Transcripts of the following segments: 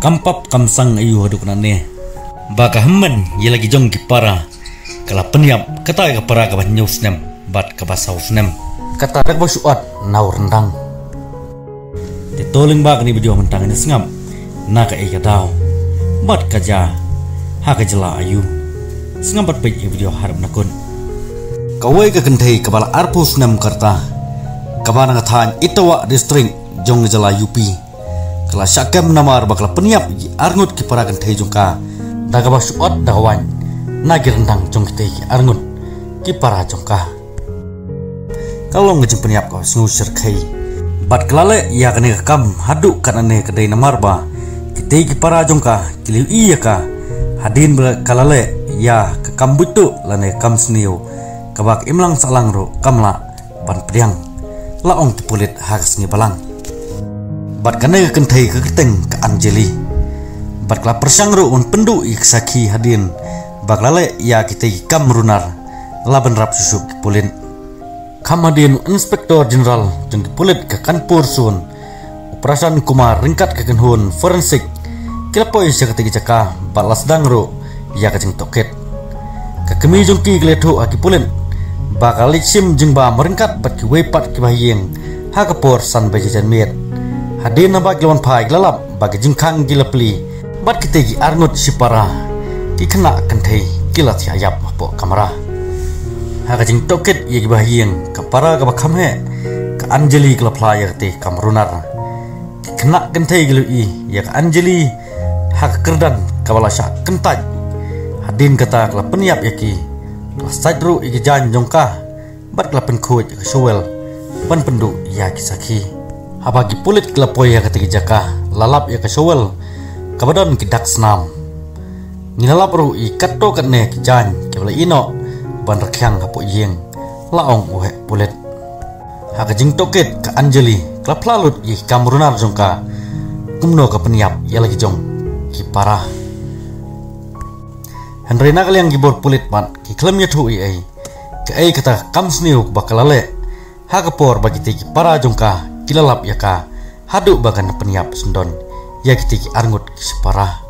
Kampap kamsang ayu haduk nane. Baka hamman ye lagi jong kipara. Kala penyap kata kepara kabah news nem bat kabah saus nem. Kata dak basuat nau rendang. Ditoling bak ni video mentang ini sengam. Naka eka dau. Bat kaja. Haka jela ayu. Sengam bat baik video harap nakun. Kawai ke kentai kepala arpus nem karta. Kabana ngatahan itawa distrik jong jela yupi. Kala syakam namar bakal peniap arngut ki paragan thai jongka daga basuat dawan nagir rendang jong ki arngut ki para jongka kalau ngejeng peniap ko ngusir kai bat kelale ya kene kam hadu kanane kedai namar ba ki para jongka kiliu iya ka hadin kalale ya ke kambutu lane kam sniu kabak imlang salang ro kamla ban priang laong tipulit hagas ngi balang bat kane kentai ke keteng ke Anjeli bat kala persang ru un pendu ik saki hadin baklale ya kita kam runar laban rap susuk pulin kam hadin inspektor general jeng pulit ke kanpur sun operasi kumar ringkat ke kenhun forensik kilapoi sakati jaka balas dangro ya ke jeng toket ke kemi jongki gledo aki pulin bakal sim jeng ba meringkat bat ki wepat ki bahyeng ha kapor san bajajan met hadin nabak lawan pai lalap bagi jingkang gila peli bat kitegi arngut sipara ki kena kentai kilat hayap po kamera haga jing toket ye bahyeng kapara ka bakhamhe ka Anjeli kala playa te kamrunar ki kena kentai gilu i ya ka Anjeli hak kerdan kabala syak kentaj hadin kata kala peniap yaki sadru iki jan jongka bat kala penkuit ka sowel ban pendu ya kisaki habagi pulit kelapoy ya ketika jaka lalap ya kesowel kabadan kidak senam ngilalap ru ikat to katne kijan kebala ino ban rekyang hapo yeng laong uhe pulit haga jing toket ke Anjeli klaplalut i kamrunar jongka kumno ka peniap ya lagi jong ki parah Henrina kaliang gibor pulit ban ki klemnya tu ai ke ai kata kamsniu bakalale haga por bagi tiki para jongka kilalap ya ka hadu bagan peniap sendon ya kitiki arngut kisparah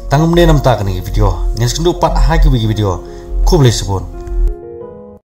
tangum ne nam ta kan video nges kendu pat ha ki video kuble sebon